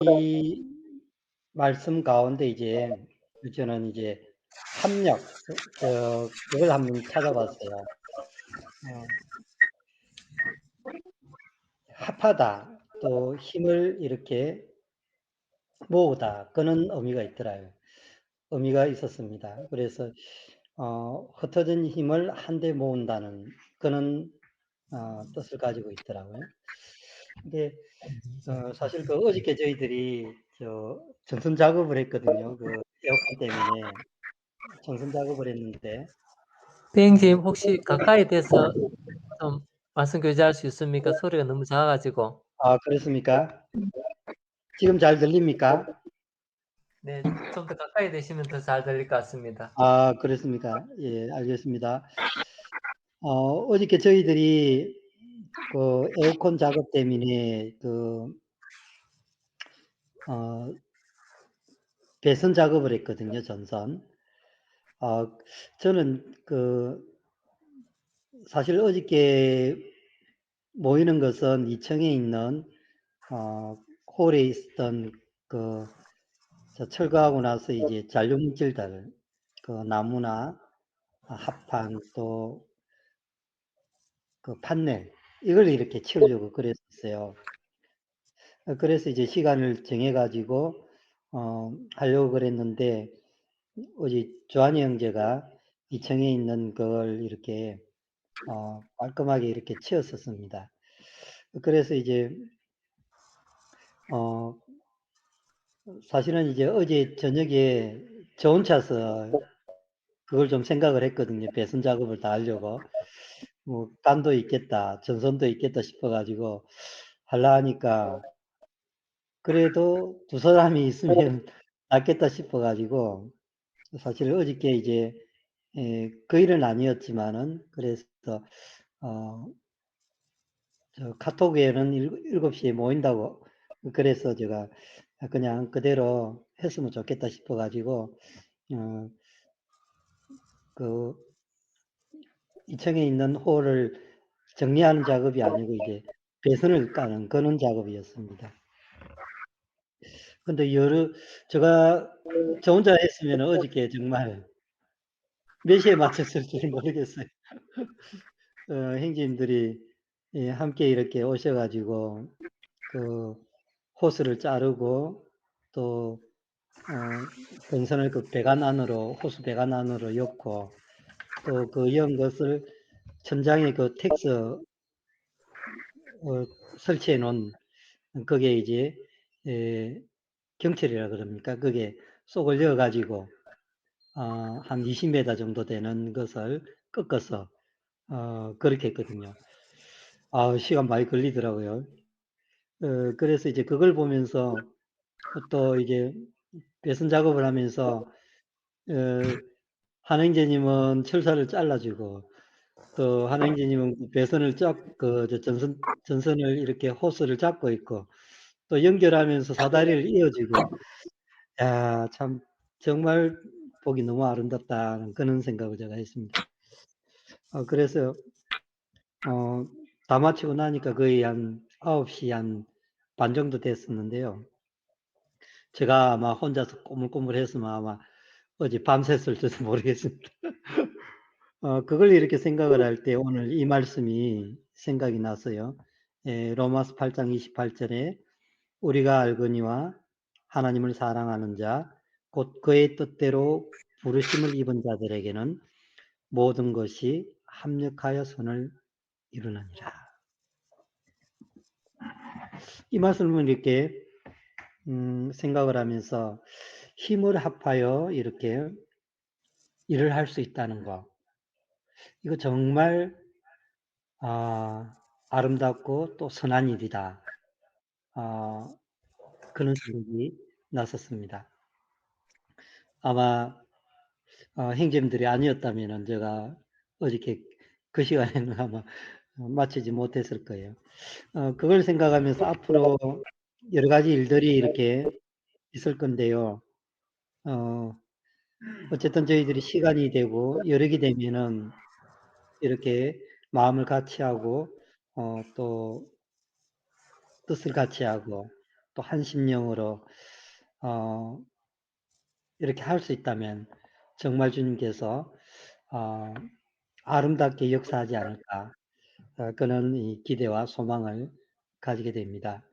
이 말씀 가운데 이제 저는 이제 합력 그걸 한번 찾아봤어요. 어 합하다 또 힘을 이렇게 모으다 그런 의미가 있었습니다. 그래서 흩어진 힘을 한데 모은다는 그런 뜻을 가지고 있더라고요. 근데 사실 어저께 저희들이 전선 작업을 했거든요. 에어컨 때문에 전선 작업을 했는데 비행님 혹시 가까이 대서 좀 말씀 교체할 수 있습니까? 소리가 너무 작아 가지고. 그렇습니까? 지금 잘 들립니까? 네. 좀 더 가까이 대시면 더 잘 들릴 것 같습니다. 그렇습니까? 예, 알겠습니다. 어저께 저희들이 에어컨 작업 때문에 어 배선 작업을 했거든요, 전선. 어 저는 사실 어저께 모이는 것은 2 층에 있는 홀에 있었던 그 철거하고 나서 이제 잔류 물질들 나무나 합판 또 판넬 이걸 이렇게 치우려고 그랬었어요. 그래서 이제 시간을 정해 가지고 하려고 그랬는데 어제 조한이 형제가 2 층에 있는 그걸 이렇게 깔끔하게 이렇게 치웠었습니다. 그래서 이제 어 사실은 이제 어제 저녁에 저 혼자서 그걸 좀 생각을 했거든요. 배선 작업을 다 하려고. 뭐 '깐도 있겠다. 전선도 있겠다.' 싶어 가지고 하려 하니까 그래도 두 사람이 있으면 낫겠다 싶어 가지고 사실 어저께 이제 그 일은 아니었지만은 그래서 어 카톡에는 7 시에 모인다고 그래서 제가 그냥 그대로 했으면 좋겠다 싶어 가지고 어 그 2 층에 있는 홀을 정리하는 작업이 아니고 이제 배선을 까는 그런 작업이었습니다. 근데 제가 저 혼자 했으면은 어저께 정말 몇 시에 마쳤을지를 모르겠어요. 형제님들이 예 함께 이렇게 오셔 가지고 그 호스를 자르고 또 동선을 배관 안으로 호스 배관 안으로 엮고 또 연 것을 천장에 텍스 설치해 놓은 그게 이제 에 경철이라 그럽니까? 그게 속을 넣어 가지고 한 20 미터 정도 되는 것을 꺾어서 그렇게 했거든요. 시간 많이 걸리더라고요. 그래서 이제 그걸 보면서 또 이제 배선 작업을 하면서 어 한 형제님은 철사를 잘라 주고 또 한 형제님은 배선을 전선을 이렇게 호스를 잡고 있고 또 연결하면서 사다리를 이어 주고 야 참 정말 보기 너무 아름답다는 그런 생각을 제가 했습니다. 그래서 어 다 마치고 나니까 거의 한 9시 한 반 정도 됐었는데요. 제가 아마 혼자서 꼬물꼬물했으면 아마 어제 밤샜을지도 모르겠습니다. 그걸 이렇게 생각을 할 때 오늘 이 말씀이 생각이 나서요. 로마서 8장 28 절에 "우리가 알거니와 하나님을 사랑하는 자 곧 그의 뜻대로 부르심을 입은 자들에게는 모든 것이 합력하여 선을 이루느니라." 이 말씀을 이렇게 생각을 하면서 힘을 합하여 이렇게 일을 할 수 있다는 거 이거 정말 아름답고 또 선한 일이다. 어 그런 생각이 났었습니다. 아마 형제님들이 아니었다면은 제가 어저께 그 시간에는 아마 마치지 못했을 거예요. 그걸 생각하면서 앞으로 여러 가지 일들이 이렇게 있을 건데요. 어 어쨌든 저희들이 시간이 되고 여력이 되면은 이렇게 마음을 같이 하고 또 뜻을 같이 하고 또 또 한심령으로 이렇게 할 수 있다면 정말 주님께서 아름답게 역사하지 않을까 그런 이 기대와 소망을 가지게 됩니다.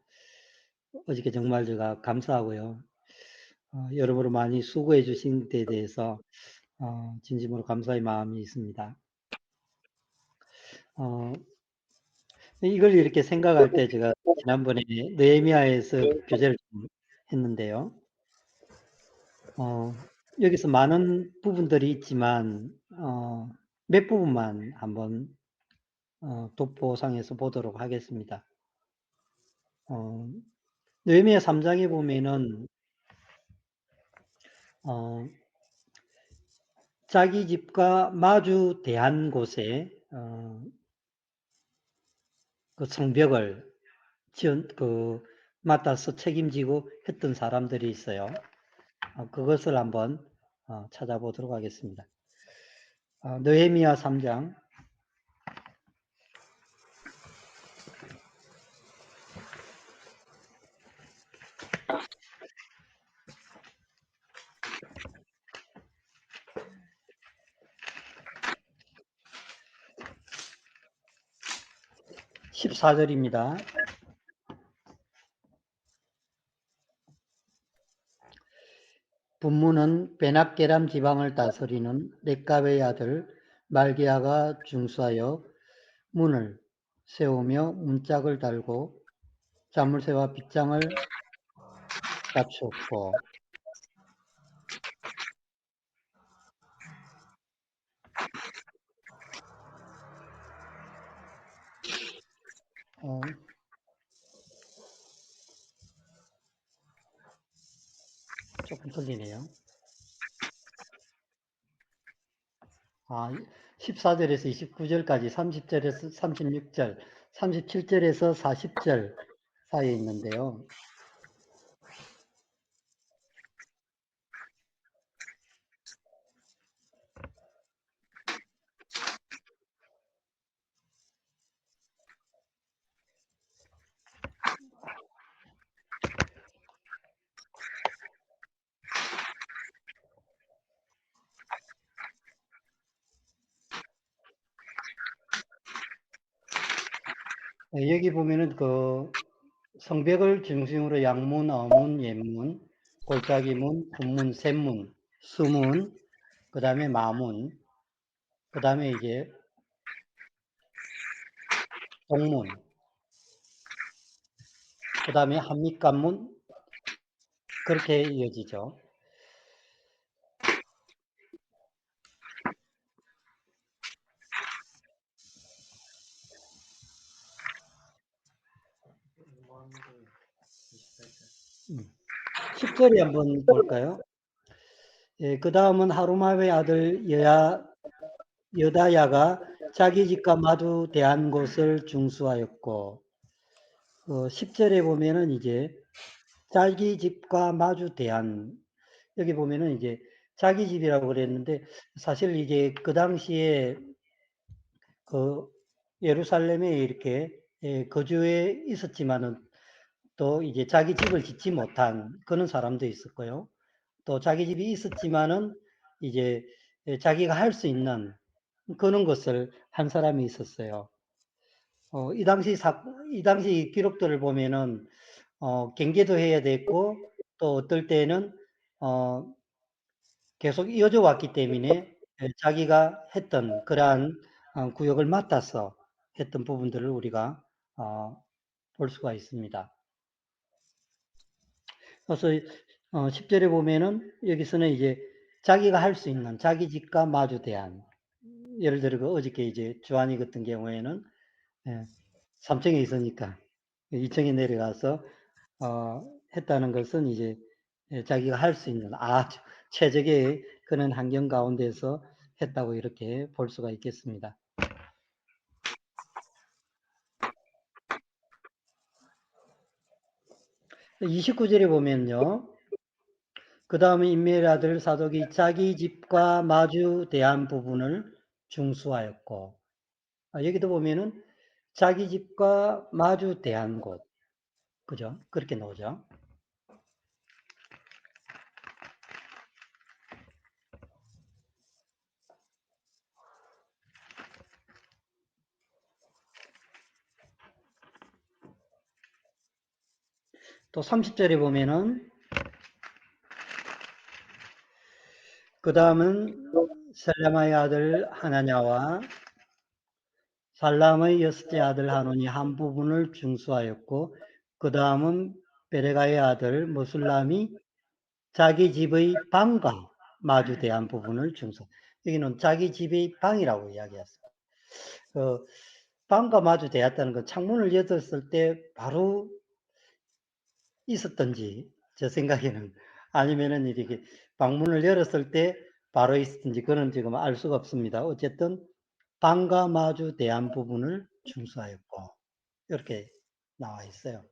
어저께 정말 제가 감사하고요. 여러모로 많이 수고해 주신 데 대해서 진심으로 감사의 마음이 있습니다. 어, 이걸 이렇게 생각할 때 제가 지난번에 느헤미야에서 교제를 좀 했는데요. 여기서 많은 부분들이 있지만 몇 부분만 한번 돋보상해서 보도록 하겠습니다. 느헤미야 3장에 보면은 자기 집과 마주 대한 곳에 그 성벽을 맡아서 책임지고 했던 사람들이 있어요. 그것을 한번 찾아보도록 하겠습니다. 느헤미야 3장 14절입니다. 분문은 베낫게람 지방을 다스리는 렉가베의 아들 말기야가 중수하여 문을 세우며 문짝을 달고 자물쇠와 빗장을 갖추었고 조금 틀리네요. 14절에서 29절까지 30절에서 36절, 37절에서 40절 사이에 있는데요. 여기 보면은 그 성벽을 중심으로 양문, 어문, 옛문, 골짜기문, 군문, 샘문, 수문, 그 다음에 마문, 그 다음에 이제 동문, 그 다음에 한밑관문, 그렇게 이어지죠. 음. 10절에 한번 볼까요? 예, 그 다음은 하루마의 아들 여다야가 자기 집과 마주 대한 곳을 중수하였고, 10절에 보면은 이제 자기 집과 마주 대한, 여기 보면은 이제 자기 집이라고 그랬는데, 사실 이제 그 당시에 그 예루살렘에 이렇게 거주해 있었지만은 또 이제 자기 집을 짓지 못한 그런 사람도 있었고요. 또 자기 집이 있었지만은 이제 자기가 할 수 있는 그런 것을 한 사람이 있었어요. 이 당시 기록들을 보면은 경계도 해야 됐고 또 어떨 때는 계속 이어져 왔기 때문에 자기가 했던 그러한 구역을 맡아서 했던 부분들을 우리가 볼 수가 있습니다. 그래서 10절에 보면은 여기서는 이제 자기가 할 수 있는 자기 집과 마주 대한, 예를 들어 그 어저께 이제 주한이 같은 경우에는 3층에 있으니까 2층에 내려가서 했다는 것은 이제 자기가 할 수 있는 아주 최적의 그런 환경 가운데서 했다고 이렇게 볼 수가 있겠습니다. 29절에 보면요. 그 다음에 인멜의 아들 사독이 자기 집과 마주 대한 부분을 중수하였고, 여기도 보면은 자기 집과 마주 대한 곳, 그죠? 그렇게 나오죠. 또 30절에 보면은 그 다음은 셀레마의 아들 하나냐와 살람의 여섯째 아들 하논이 한 부분을 중수하였고 그 다음은 베레가의 아들 모술람이 자기 집의 방과 마주대한 부분을 중수. 여기는 자기 집의 방이라고 이야기했어요. 그 방과 마주대었다는 건 창문을 열었을 때 바로 있었던지 제 생각에는 아니면은 이렇게 방문을 열었을 때 바로 있었던지 그건 지금 알 수가 없습니다. 어쨌든 방과 마주대한 부분을 중수하였고 이렇게 나와 있어요.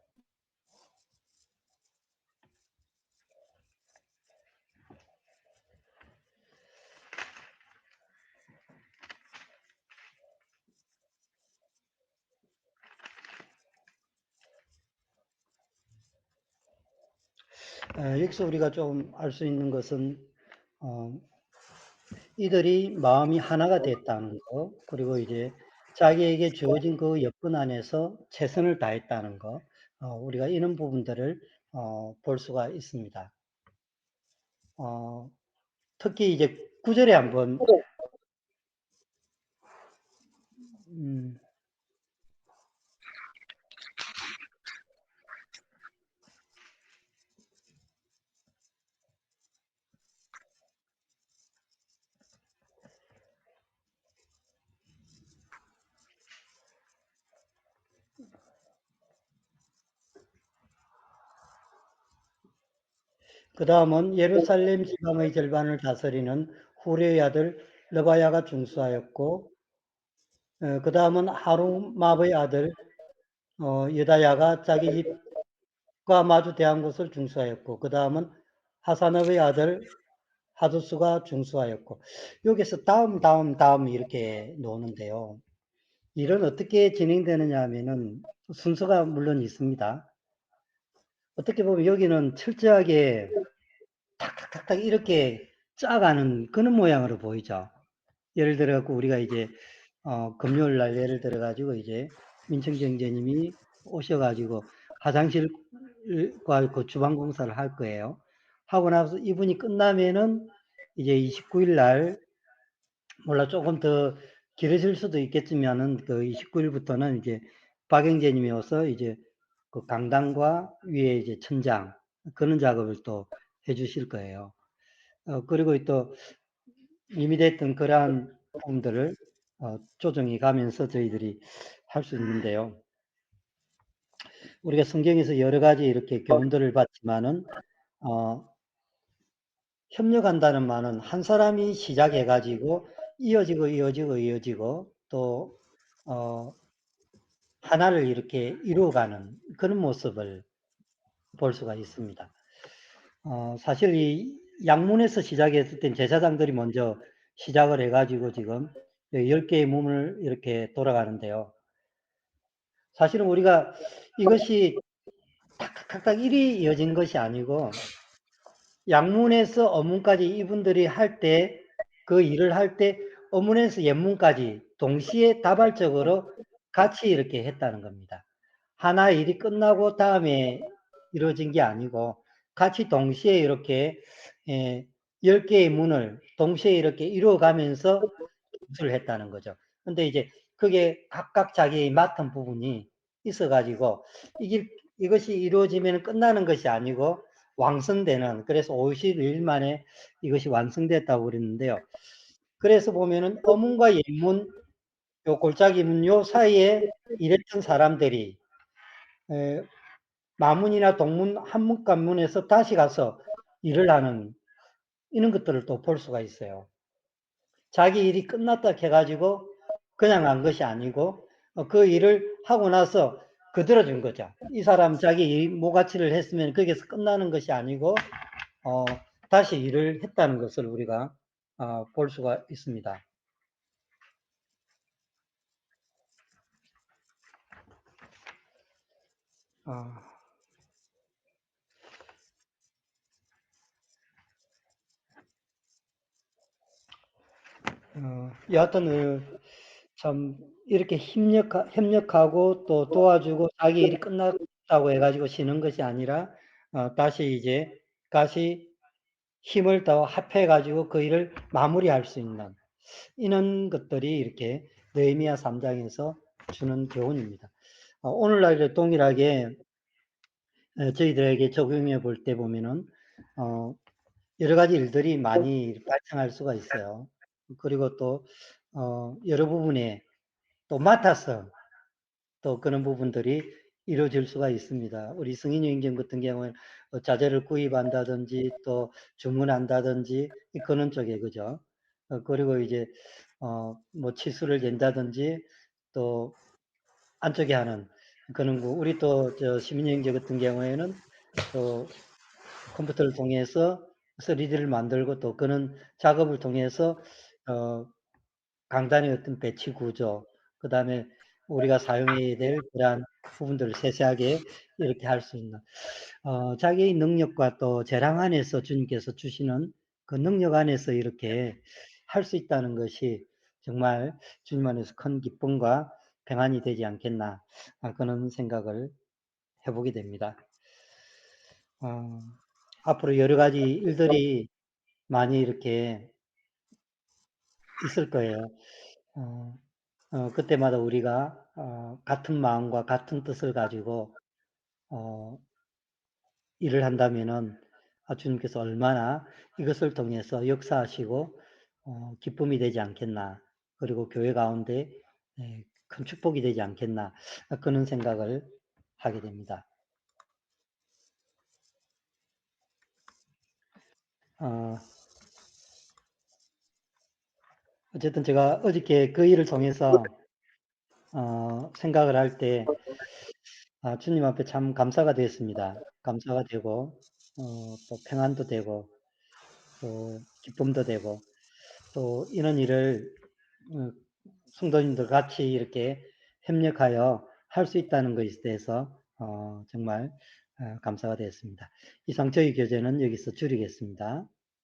여기서 우리가 좀 알 수 있는 것은 이들이 마음이 하나가 됐다는 거, 그리고 이제 자기에게 주어진 그 여건 안에서 최선을 다했다는 거, 우리가 이런 부분들을 볼 수가 있습니다. 특히 이제 9절에 한번 그 다음은 예루살렘 지방의 절반을 다스리는 후레의 아들 르바야가 중수하였고, 그 다음은 하루마의 아들 여다야가 자기 집과 마주 대한 곳을 중수하였고, 그 다음은 하사업의 아들 하두스가 중수하였고, 여기서 다음 이렇게 노는데요. 일은 어떻게 진행되느냐 하면은 순서가 물론 있습니다. 어떻게 보면 여기는 철저하게 탁탁탁탁 이렇게 짜가는 그런 모양으로 보이죠. 예를 들어 갖고 우리가 이제 금요일 날 예를 들어 가지고 이제 민청기 형제님이 오셔 가지고 화장실과 그 주방 공사를 할 거예요. 하고 나서 이분이 끝나면은 이제 29일 날 몰라 조금 더 길어질 수도 있겠지만은 그 29일부터는 이제 박 형제님이 와서 이제 그 강당과 위에 이제 천장 그런 작업을 또 해주실 거예요. 그리고 또 이미 됐던 그러한 부분들을 조정해 가면서 저희들이 할 수 있는데요. 우리가 성경에서 여러 가지 이렇게 교훈들을 받지만은 협력한다는 말은 한 사람이 시작해 가지고 이어지고 또 하나를 이렇게 이루어가는 그런 모습을 볼 수가 있습니다. 사실 이 양문에서 시작했을 땐 제사장들이 먼저 시작을 해가지고 지금 10개의 몸을 이렇게 돌아가는데요. 사실은 우리가 이것이 탁탁탁탁 일이 이어진 것이 아니고 양문에서 어문까지 이분들이 할 때 그 일을 할 때 어문에서 yen문까지 동시에 다발적으로 같이 이렇게 했다는 겁니다. 하나 일이 끝나고 다음에 이루어진 게 아니고 같이 동시에 이렇게 10개의 문을 동시에 이렇게 이루어가면서 기술을 했다는 거죠. 근데 이제 그게 각각 자기 맡은 부분이 있어 가지고 이것이 이루어지면 끝나는 것이 아니고 완성되는, 그래서 50일 만에 이것이 완성됐다고 그랬는데요. 그래서 보면은 어문과 yen문 요 골짜기문 요 사이에 일했던 사람들이 마문이나 동문, 한문, 관문에서 다시 가서 일을 하는 이런 것들을 또 볼 수가 있어요. 자기 일이 끝났다 해가지고 그냥 한 것이 아니고 그 일을 하고 나서 거들어준 거죠. 이 사람 자기 일 모가치를 했으면 거기서 끝나는 것이 아니고 다시 일을 했다는 것을 우리가 볼 수가 있습니다. 여하튼 참 이렇게 협력하고 또 도와주고 자기 일이 끝나 다고 해 가지고 쉬는 것이 아니라 다시 힘을 더 합해 가지고 그 일을 마무리할 수 있는 이런 것들이 이렇게 느헤미야 3 장에서 주는 교훈입니다. 오늘날에 동일하게 저희들에게 적용해 볼 때 보면은 어 여러 가지 일들이 많이 발생할 수가 있어요. 그리고 또 여러 부분에 또 맡아서 또 그런 부분들이 이루어질 수가 있습니다. 우리 승인 여행전 같은 경우에는 자재를 구입한다든지 또 주문한다든지 그런 쪽에 그죠. 그리고 이제 뭐 치수를 잰다든지 또 안쪽에 하는 그런 거 우리 또 저 시민여행자 같은 경우에는 또 컴퓨터를 통해서 3D를 만들고 또 그런 작업을 통해서 어 강단의 어떤 배치 구조, 그다음에 우리가 사용해야 될 그러한 부분들을 세세하게 이렇게 할 수 있는 자기의 능력과 또 재량 안에서 주님께서 주시는 그 능력 안에서 이렇게 할 수 있다는 것이 정말 주님 안에서 큰 기쁨과 평안이 되지 않겠나 그런 생각을 해 보게 됩니다. 어 앞으로 여러 가지 일들이 많이 이렇게 있을 거예요. 어 그때마다 우리가 같은 마음과 같은 뜻을 가지고 어 일을 한다면은 주님께서 얼마나 이것을 통해서 역사하시고 기쁨이 되지 않겠나. 그리고 교회 가운데 큰 축복이 되지 않겠나. 그런 생각을 하게 됩니다. 어 어쨌든 제가 어저께 그 일을 통해서 생각을 할 때 주님 앞에 참 감사가 되었습니다. 감사가 되고 또 평안도 되고 또 기쁨도 되고 또 이런 일을 어 성도님들 같이 이렇게 협력하여 할 수 있다는 것에 대해서 정말 감사가 되었습니다. 이상 저희 교제는 여기서 줄이겠습니다.